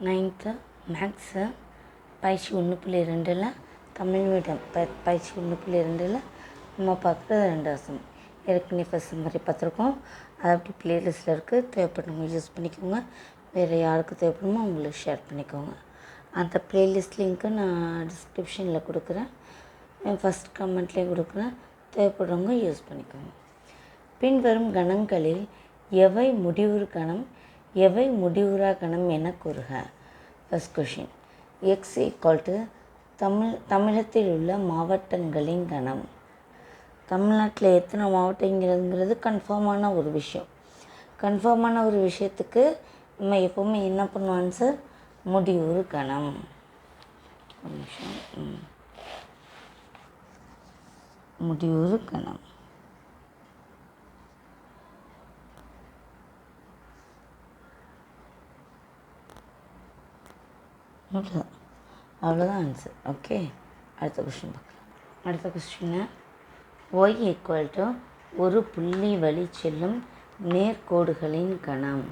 9th maths பயிற்சி 1.2ல் Tamil medium பயிற்சி 1.2ல் நம்ம பார்க்குறது 2 சம். ஏற்கனவே ஃபஸ்ட் மாதிரி பார்த்துருக்கோம். அது அப்படி ப்ளேலிஸ்ட்டில் இருக்குது, தேவைப்படுறவங்க யூஸ் பண்ணிக்கோங்க. வேறு யாருக்கு தேவைப்படுமோ அவங்களுக்கு ஷேர் பண்ணிக்கோங்க. அந்த ப்ளேலிஸ்ட் லிங்க்கு நான் டிஸ்கிரிப்ஷனில் கொடுக்குறேன், ஃபஸ்ட் கமெண்ட்லேயும் கொடுக்குறேன். தேவைப்படுறவங்க யூஸ் பண்ணிக்கோங்க. பின்வரும் கணங்களில் எவை முடிவுறு கணம், எவை முடிவுறா கணம் என கூறுக. First question, X equal to தமிழகத்தில் உள்ள மாவட்டங்களின் கணம். தமிழ்நாட்டில் எத்தனை மாவட்டங்கிறதுங்கிறது கன்ஃபார்மான ஒரு விஷயம். கன்ஃபார்மான ஒரு விஷயத்துக்கு நம்ம எப்போவுமே என்ன பண்ணுவோம், ஆன்சர் முடிவுறு கணம். ஒரு நிமிஷம், முடிவுறு கணம். அவ்வளோதான் ஆன்சர். ஓகே, அடுத்த கொஸ்டின் பார்க்கலாம். அடுத்த கொஸ்டின்னு, ஒய் ஈக்குவல் டு ஒரு புள்ளி வழி செல்லும் நேர்கோடுகளின் கணம்.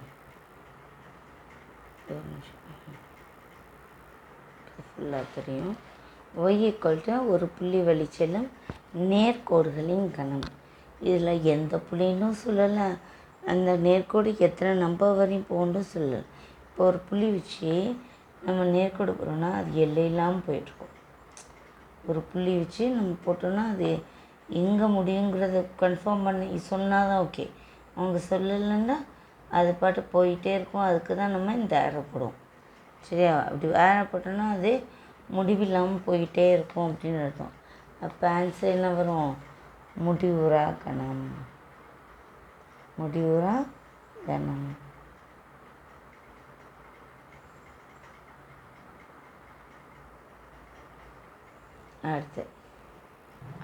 ஃபுல்லாக தெரியும். ஒய் ஈக்குவல் டு ஒரு புள்ளி வழி செல்லும் நேர்கோடுகளின் கணம். இதில் எந்த புள்ளின்னு சொல்லலை, அந்த நேர்கோடு எத்தனை நம்பர் வரையும் போகணுன்னு சொல்லலை. இப்போ ஒரு புள்ளி வச்சு நம்ம நேர்கோடு போகிறோன்னா அது எல்லை இல்லாமல் போயிட்டுருக்கோம். ஒரு புள்ளி வச்சு நம்ம போட்டோன்னா அது எங்கே முடியுங்கிறத கன்ஃபார்ம் பண்ணி சொன்னால் தான் ஓகே. அவங்க சொல்லலைன்னா அது பாட்டு போயிட்டே இருக்கும். அதுக்கு தான் நம்ம இந்த ஏரை போடுவோம். சரியா? அப்படி ஏரை போட்டோன்னா அது முடிவில்லாமல் போயிட்டே இருக்கும் அப்படின்னு அர்த்தம். அப்போ ஆன்சர் என்ன வரும்? முடிவுறா கணம். முடிவுறா கணம்.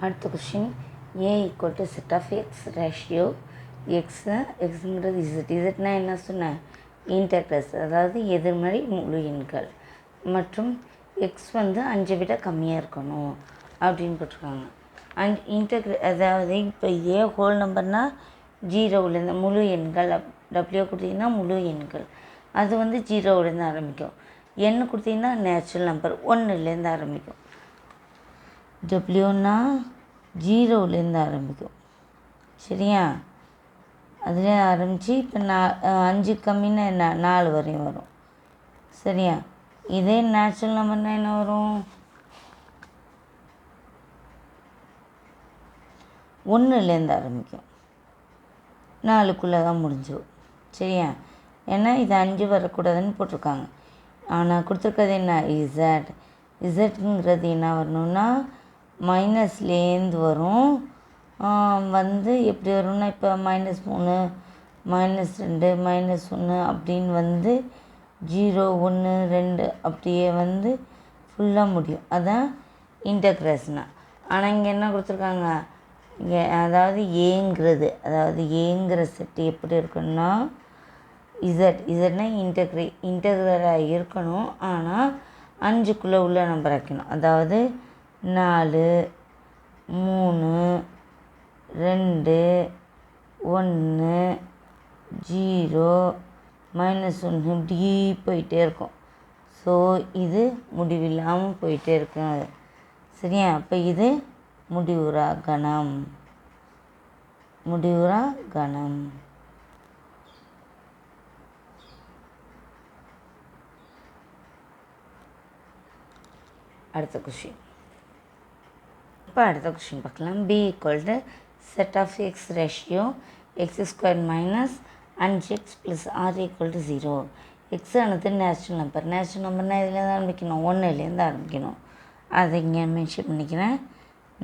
அடுத்த question, A equal to set of X ratio எக்ஸுங்கிறது இசட். இசட்னா என்ன சொன்னேன்? இன்டெக்ரஸ், அதாவது எதிர்மறை முழு எண்கள். மற்றும் எக்ஸ் 5 விட கம்மியாக இருக்கணும் அப்படின்னு போட்டிருக்காங்க. அதாவது இப்போ ஏ ஹோல் நம்பர்னால் 0லேருந்து முழு எண்கள், டபிள்யூ கொடுத்தீங்கன்னா முழு எண்கள், அது 0லேருந்து ஆரம்பிக்கும். எண்ணு கொடுத்தீங்கன்னா நேச்சுரல் நம்பர் 1லேருந்து ஆரம்பிக்கும். டபிள்யூன்னா 0லேருந்து ஆரம்பிக்கும். சரியா? அதில் ஆரம்பித்து இப்போ 5 கம்மின்னா என்ன, 4 வரையும் வரும். சரியா? இதே நேச்சுரல் நம்பர்னால் என்ன வரும்? 1லேருந்து ஆரம்பிக்கும், 4க்குள்ளே தான் முடிஞ்சிடும். சரியா? ஏன்னா இது 5 வரக்கூடாதுன்னு போட்டிருக்காங்க. ஆனால் கொடுத்துருக்கிறது என்ன, இசட். இசட்டுங்கிறது என்ன வரணும்னா மைனஸ்லேருந்து வரும். எப்படி வரும்னா இப்போ -3 -2 -1 அப்படின்னு 0 1 2 அப்படியே ஃபுல்லாக முடியும். அதான் இன்டெக்ரேஷனா. ஆனால் இங்கே என்ன கொடுத்துருக்காங்க, இங்கே அதாவது ஏங்கிற செட்டு எப்படி இருக்குன்னா இசட்னா இன்டெக்ரலாக இருக்கணும். ஆனால் 5க்குள்ளே உள்ள நம்பர் வைக்கணும். அதாவது 4 3 2 1 0 -1 இப்படி போயிட்டே இருக்கும். ஸோ இது முடிவில்லாமல் போயிட்டே இருக்கும். சரியா? அப்போ இது முடிவுறா கணம். முடிவுறா கணம். அடுத்த கொஸ்டின். இப்போ அடுத்த கொஸ்டின் பார்க்கலாம். B equal to set of X ratio x² minus 5x + r equal to 0. X ஆனது நேச்சுரல் நம்பர். நேச்சுரல் நம்பர்னால் இதில் தான் ஆரம்பிக்கணும், 1லேருந்து ஆரம்பிக்கணும். அதை இங்கே மென்ஷன் பண்ணிக்கிறேன்.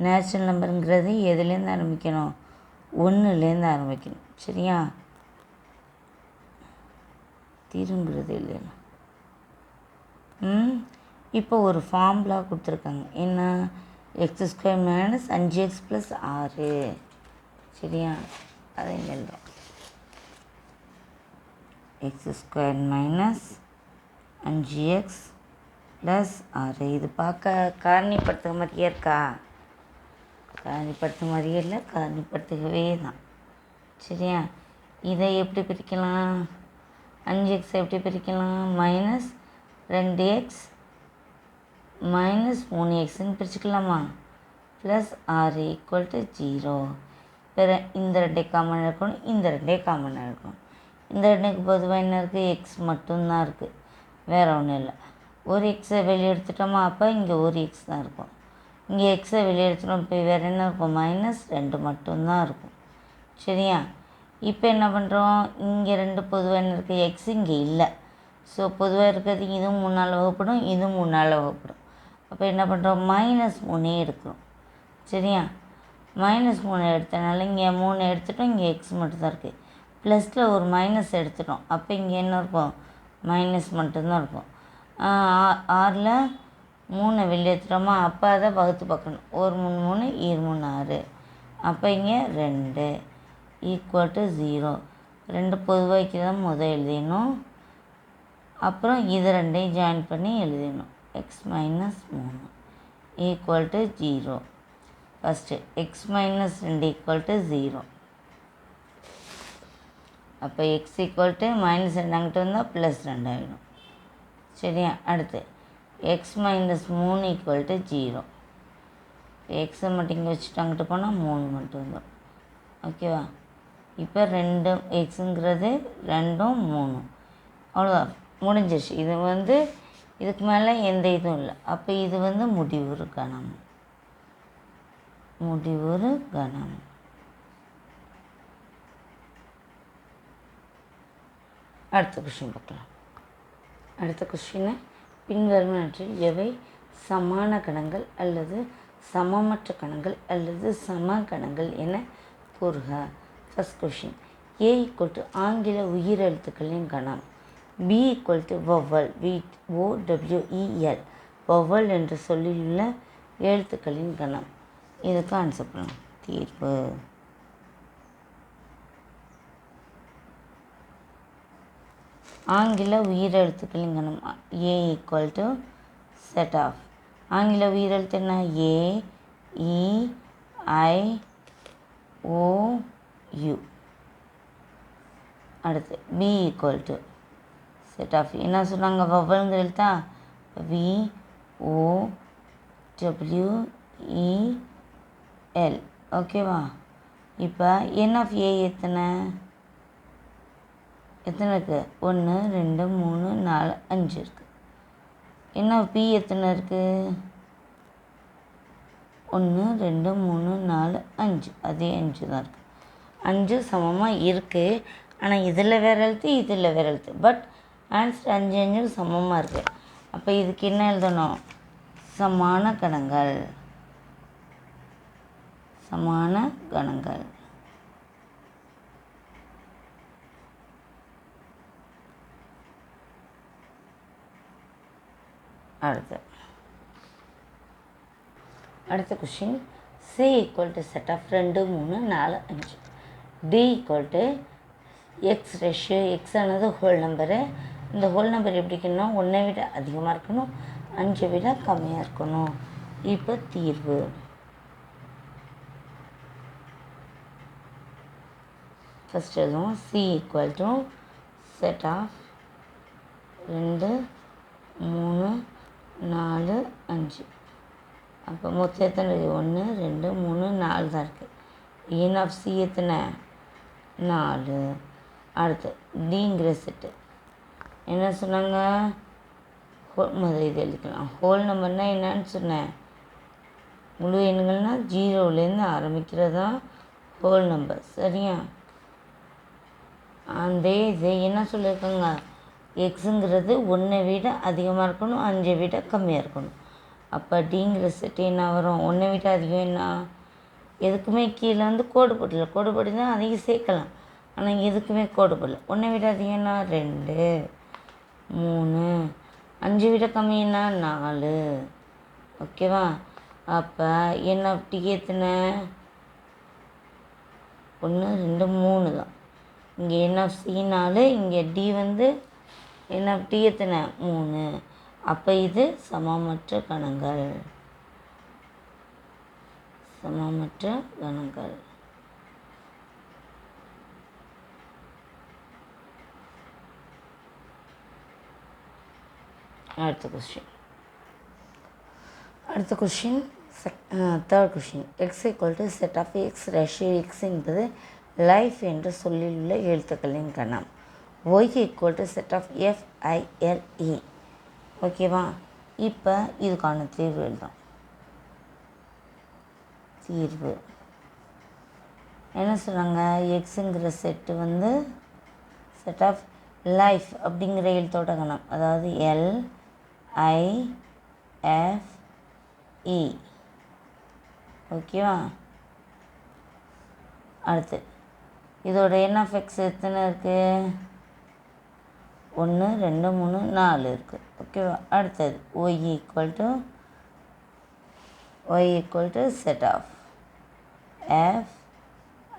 நேச்சுரல் நம்பருங்கிறது எதுலேருந்து ஆரம்பிக்கணும், 1லேருந்து ஆரம்பிக்கணும். சரியா? தீருங்கிறது இல்லையா? இப்போ ஒரு ஃபார்முலா கொடுத்துருக்காங்க. என்ன, x² மைனஸ் 5x + 6. சரியா? அதை இங்கே எழுதுறோம். x² minus 5x + 6. இது பார்க்க காரணிப்படுத்துகிற மாதிரியே இருக்கா? காரணிப்படுத்துகிற மாதிரியே இல்லை, காரணிப்படுத்துகவே தான். சரியா? இதை எப்படி பிரிக்கலாம், 5x எப்படி பிரிக்கலாம், 2x மைனஸ் 3xன்னு பிரிச்சுக்கலாமா, ப்ளஸ் 6 ஈக்குவல் டு 0. இப்போ இந்த 2 காமனாக இருக்கணும், இந்த 2 காமனாக இருக்கணும். இந்த 2க்கு பொதுவாக என்ன இருக்குது, எக்ஸ் மட்டும்தான் இருக்குது, வேறு ஒன்றும் இல்லை. ஒரு எக்ஸை வெளியே எடுத்துட்டோமா, அப்போ இங்கே ஒரு எக்ஸ் தான் இருக்கும். இங்கே எக்ஸை வெளியே எடுத்துட்டோம், இப்போ வேறு என்ன இருக்கும், -2 மட்டும்தான் இருக்கும். சரியா? இப்போ என்ன பண்ணுறோம், இங்கே 2 பொதுவாக என்ன இருக்குது, எக்ஸ் இங்கே இல்லை. ஸோ பொதுவாக இருக்கிறது இதுவும் 3ஆல் வகுப்படும், இதுவும் 3ஆல் வகுப்படும். அப்போ என்ன பண்ணுறோம், -3 எடுக்கிறோம். சரியா? -3 எடுத்தனால இங்கே 3 எடுத்துட்டோம், இங்கே எக்ஸ் மட்டும்தான் இருக்குது. ப்ளஸில் ஒரு மைனஸ் எடுத்துட்டோம், அப்போ இங்கே என்ன இருக்கும், மைனஸ் மட்டும்தான் இருக்கும். 6ல் 3 வெளியே எடுத்துட்டோமா, அப்போ அதை வகுத்து பார்க்கணும். ஒரு 3 3 ஈர் 3 6. அப்போ இங்கே 2 ஈக்குவல் டு 0. 2 பொதுவாக்கி தான் முதல் எழுதிடணும். அப்புறம் இது 2ஐயும் ஜாயின் பண்ணி எழுதிடணும். X minus 3 equal to 0. First X minus 2 equal to 0. அப்போ எக்ஸ் ஈக்குவல் டு -2 அங்கிட்டு வந்தால் +2 ஆகிடும். சரியா? அடுத்து எக்ஸ் மைனஸ் 3 ஈக்குவல் டு 0. எக்ஸை மட்டும் இங்கே வச்சுட்டு அங்கிட்டு போனால் 3 மட்டும் வந்துடும். ஓகேவா? இப்போ 2 எக்ஸுங்கிறது 2ம் 3 அவ்வளோதான், முடிஞ்சிருச்சு. இது இதுக்கு மேலே எந்த இதுவும் இல்லை. அப்போ இது முடிவுறு கணம். முடிவுறு கணம். அடுத்த கொஸ்டின் பார்க்கலாம். அடுத்த கொஸ்டினை, பின்வருவனவற்றில் எவை சமான கணங்கள் அல்லது சமமற்ற கணங்கள் அல்லது சம கணங்கள் என கூறுக. First question, A equal to ஆங்கில உயிரெழுத்துக்களின் கணம், B equal to vowel, VOWEL vowel என்ற சொல்லிலுள்ள எழுத்துக்களின் கணம். இதுக்கு ஆன்சர் பண்ணணும். தீர்வு ஆங்கில உயிரெழுத்துக்களின் கணம் A equal to set of. ஆங்கில உயிரெழுத்து என்ன, A E I O U. அடுத்து B equal to set of, என்ன சொன்னாங்க, வவ்வல்ங்கிற எழுத்தா, VOWEL. ஓகேவா? இப்போ என் ஆஃப் ஏ எத்தனை இருக்குது, 1 2 3 4 5 இருக்குது. என் ஆஃப் பி எத்தனை இருக்குது, 1 2 3 4 5, அதே 5 தான் இருக்குது. 5 சமமாக இருக்குது. ஆனால் இதில் வேறு எழுத்து, இதில் வேறு எழுத்து, பட் ஆன்சர் 5 5 சமமாக இருக்குது. அப்போ இதுக்கு என்ன எழுதணும், சமான கணங்கள். சமான கணங்கள். அடுத்த question, C equal to set of 2 3 4 5. D equal to X ratio, X ஆனது ஹோல் நம்பரு. இந்த ஹோல் நம்பர் எப்படி இருக்கணும், 1 விட அதிகமாக இருக்கணும், 5 விட கம்மியாக இருக்கணும். இப்போ தீர்வு. ஃபஸ்ட் எழுதுவோம், C equal to set of 2 3 4 5. அப்போ மொத்தம் எத்தனை, 1 2 3 4 தான் இருக்குது. என் ஆஃப் சி எத்தனை, 4. அடுத்து டிங்கிற செட்டு என்ன சொன்னாங்க, முதல் இது எழுதிக்கலாம். ஹோல் நம்பர்னால் என்னன்னு சொன்னேன், முழு எண்கள்னால் 0லேருந்து ஆரம்பிக்கிறதா ஹோல் நம்பர். சரியா? அந்த இது என்ன சொல்லியிருக்காங்க, எக்ஸுங்கிறது 1 விட அதிகமாக இருக்கணும், 5 விட கம்மியாக இருக்கணும். அப்போ டிங்கிற செட்டு என்ன வரும், 1 விட அதிகம் என்ன, எதுக்குமே கீழே கோடு போடல, கோடு போட்டு தான் அதையும் சேர்க்கலாம். ஆனால் எதுக்குமே கோடு போடல. 1 விட அதிகம்னா 2 3, 5 விட கம்மின்னா 4. ஓகேவா? அப்போ என் ஆஃப் டி எத்தனை, 1 2 3 தான். இங்கே என் ஆஃப் சி 4, இங்கே டி என் ஆஃப் டி எத்தனை, 3. அப்போ இது சமமற்ற கணங்கள். சமமற்ற கணங்கள். அடுத்த question third question X equal to set of X ratio X என்பது லைஃப் என்ற சொல்லில் உள்ள எழுத்துக்களின் கணம். Y equal to set of FILE. ஓகேவா? இப்போ இதுக்கான தீர்வு எழுதும். தீர்வு என்ன சொல்கிறாங்க? எக்ஸுங்கிற செட்டு வந்து செட் ஆஃப் லைஃப் அப்படிங்கிற எழுத்தோட கணம், அதாவது LIFE. ஓகேவா? அடுத்து இதோட என்எஃப்எக்ஸ் எத்தனை இருக்குது? 1 2 3 4 இருக்குது. ஓகேவா? அடுத்தது Y equal to set of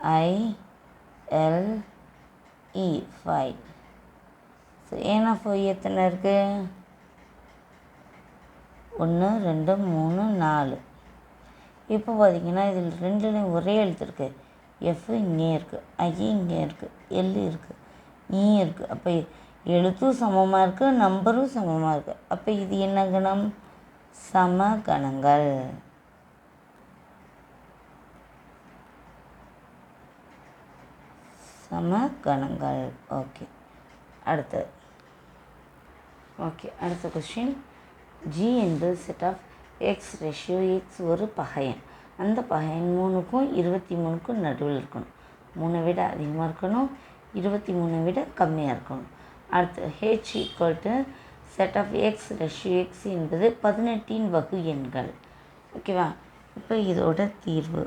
FILE 5. So n of Y எத்தனை இருக்குது? 1 2 3 4. இப்போ பார்த்தீங்கன்னா இதில் ரெண்டுலேயும் ஒரே எழுத்து இருக்குது. எஃப் இங்கே இருக்குது, ஐ இங்கே இருக்குது, எல் இருக்குது, இ இருக்குது. அப்போ எழுத்தும் சமமாக இருக்குது, நம்பரும் சமமாக இருக்குது. அப்போ இது என்ன கணம்? சமகணங்கள். சமகணங்கள். ஓகே, அடுத்த கொஸ்டின். ஜி என்பது set of X ratio X ஒரு பகையன். அந்த பகையன் 3க்கும் 23க்கும் நடுவில் இருக்கணும். 3 விட அதிகமாக இருக்கணும், 23 விட கம்மியாக இருக்கணும். அடுத்து H equal to set of X ratio X என்பது 18 வகு எண்கள். ஓகேவா? இப்போ இதோட தீர்வு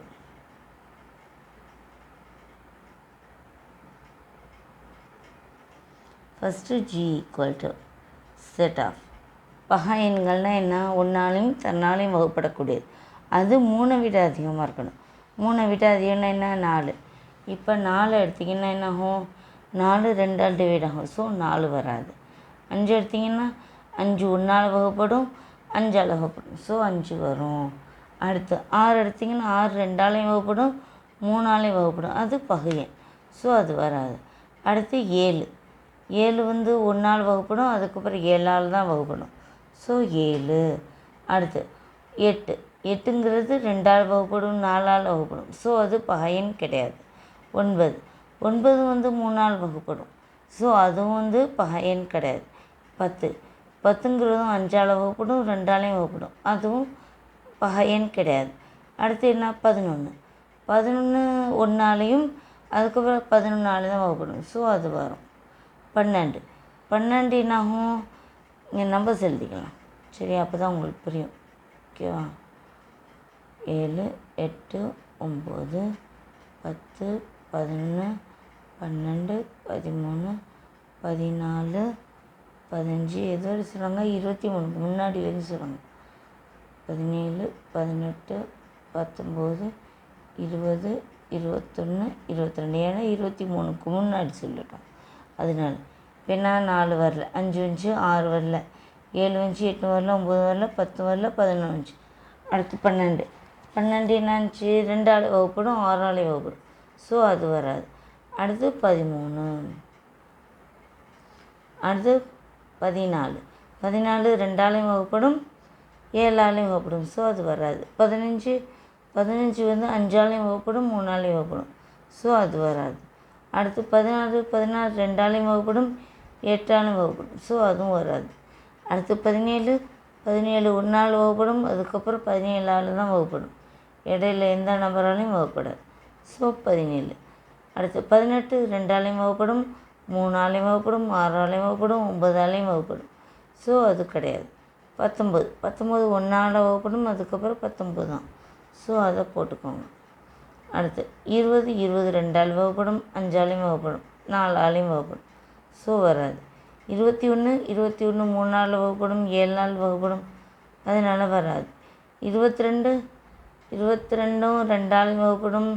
first G equal to set of பகா எண்கள்னால் என்ன? ஒன்றாலையும் தன்னாலையும் வகுப்படக்கூடியது. அது 3 விட அதிகமாக இருக்கணும். 3 விட அதிகம்னா என்ன? 4. இப்போ 4 எடுத்திங்கன்னா என்ன ஆகும்? 4 2ஆல் டிவைட் ஆகும். ஸோ 4 வராது. 5 எடுத்திங்கன்னா 5 1ஆல் வகுப்படும், 5ஆல் வகுப்படும். ஸோ 5 வரும். அடுத்து 6 எடுத்திங்கன்னா 6 2ஆலையும் வகுப்படும், 3ஆலையும் வகுப்படும். அது பகையன். ஸோ அது வராது. அடுத்து 7 வந்து 1ஆல் வகுப்படும், அதுக்கப்புறம் 7ஆல் தான் வகுப்படும். ஸோ 7. அடுத்து 8ங்கிறது 2ஆல் வகுப்படும், 4ஆல் வகுப்படும். ஸோ அது பகையன் கிடையாது. 9 வந்து 3ஆல் வகுப்படும். ஸோ அதுவும் வந்து பகையன் கிடையாது. 10ங்கிறதும் 5ஆல் வகுப்படும், 2ஆலையும் வகுப்படும். அதுவும் பகையன் கிடையாது. அடுத்து என்ன? 11 1ஆலையும் அதுக்கப்புறம் 11ஆலையும் தான் வகுப்படும். ஸோ அது வரும். 12 என்னாகும்? இங்கே நம்பர்ஸ் எழுதிக்கலாம். சரி, அப்போ தான் உங்களுக்கு புரியும். ஓகேவா? 7 8 9 10 11 12 13 14 15 எது வரை சொல்கிறாங்க? 23 முன்னாடி வரைக்கும் சொல்கிறாங்க. 17 18 19 20 21 22. ஏன்னா 23க்கு முன்னாடி சொல்லிட்டோம். அதனால இப்போ என்ன? 4 வரல, 5 வந்துச்சு, 6 வரல, 7 வந்துச்சு, 8 வரல, 9 வரல, 10 வரல, 11 வந்துச்சு. அடுத்து 12 என்னாச்சு? 2ஆல் வகுப்படும், 6ஆலையும் வகுப்படும். ஸோ அது வராது. அடுத்து 13. அடுத்து 14 2ஆலையும் வகுப்படும், 7ஆலையும் வகுப்படும். ஸோ அது வராது. 15 வந்து 5ஆலையும் வகுப்படும், 3ஆலையும் வகுப்படும். ஸோ அது வராது. அடுத்து 16 2ஆலையும் வகுப்படும், 8ஆலையும் வகுப்படும். ஸோ அதுவும் வராது. அடுத்து 17 1ஆல் வகுப்படும், அதுக்கப்புறம் 17ஆல் தான் வகுப்படும். இடையில எந்த நம்பராலையும் வகுப்படாது. ஸோ 17. அடுத்து 18 2ஆலையும் வகுப்படும், 3ஆலையும் வகுப்படும், 6ஆலையும் வகுப்படும், 9ஆலையும் வகுப்படும். ஸோ அது கிடையாது. 19 1ஆல் வகுப்படும், அதுக்கப்புறம் 19 தான். ஸோ அதை போட்டுக்கோங்க. அடுத்து 20 2ஆல் வகுப்படும், 5ஆலையும் வகுப்படும், 4ஆலையும் வகுப்படும். ஸோ வராது. 21 3ஆல் வகுப்படும், 7ஆல் வகுப்படும். அதனால் வராது. 22 2ஆலையும் வகுப்படும்,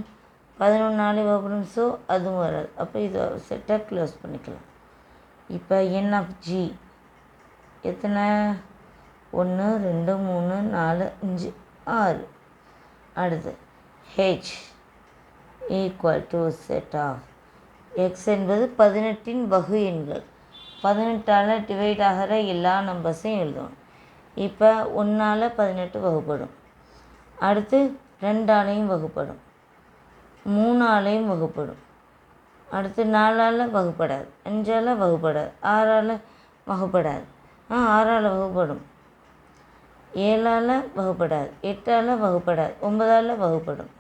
11ஆலையும் வகுப்படும். ஸோ அதுவும் வராது. அப்போ இதை செட்டை க்ளோஸ் பண்ணிக்கலாம். இப்போ என் ஆஃப் ஜி எத்தனை? 1 2 3 4 5 6. அடுத்து H equal to set of X என்பது 18 வகு எண்கள். 18ஆல் டிவைட் ஆகிற எல்லா நம்பர்ஸையும் எழுதணும். இப்போ 1ஆல் 18 வகுப்படும், அடுத்து 2ஆலையும் வகுப்படும், 3ஆலையும் வகுப்படும், அடுத்து 4ஆல் வகுப்படாது, 5ஆல் வகுப்படாது, 6ஆல் வகுப்படாது, 6ஆல் வகுப்படும், 7ஆல் வகுப்படாது, 8ஆல் வகுப்படாது, 9ஆல் வகுப்படும்,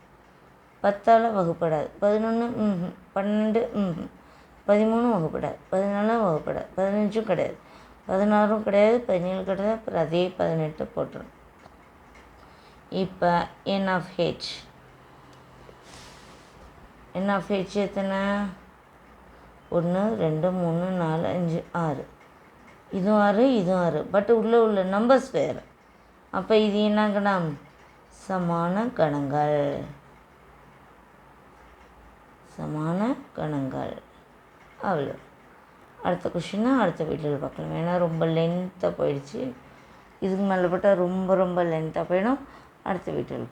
10ஆல் வகுப்படாது, 11 12 13 வகுப்படாது, 14 வகுப்படாது, 15 கிடையாது, 16 கிடையாது, 17 கிடையாது. அப்புறம் அதே 18 போட்டுரும். இப்போ n of h எத்தனை? 1 2 3 4 5 6. இதுவும் 6 இதுவும் 6. பட் உள்ளே உள்ள நம்பர்ஸ் வேறு. அப்போ இது என்ன கணம்? சமான கணங்கள். அவ்வளோ. அடுத்த கொஷினை அடுத்த வீட்டில் பார்க்கலாம். ஏன்னா ரொம்ப லென்த்தாக போயிடுச்சு. இதுக்கு மேலே போட்டால் ரொம்ப லென்த்தாக போயிடும். அடுத்த வீட்டில்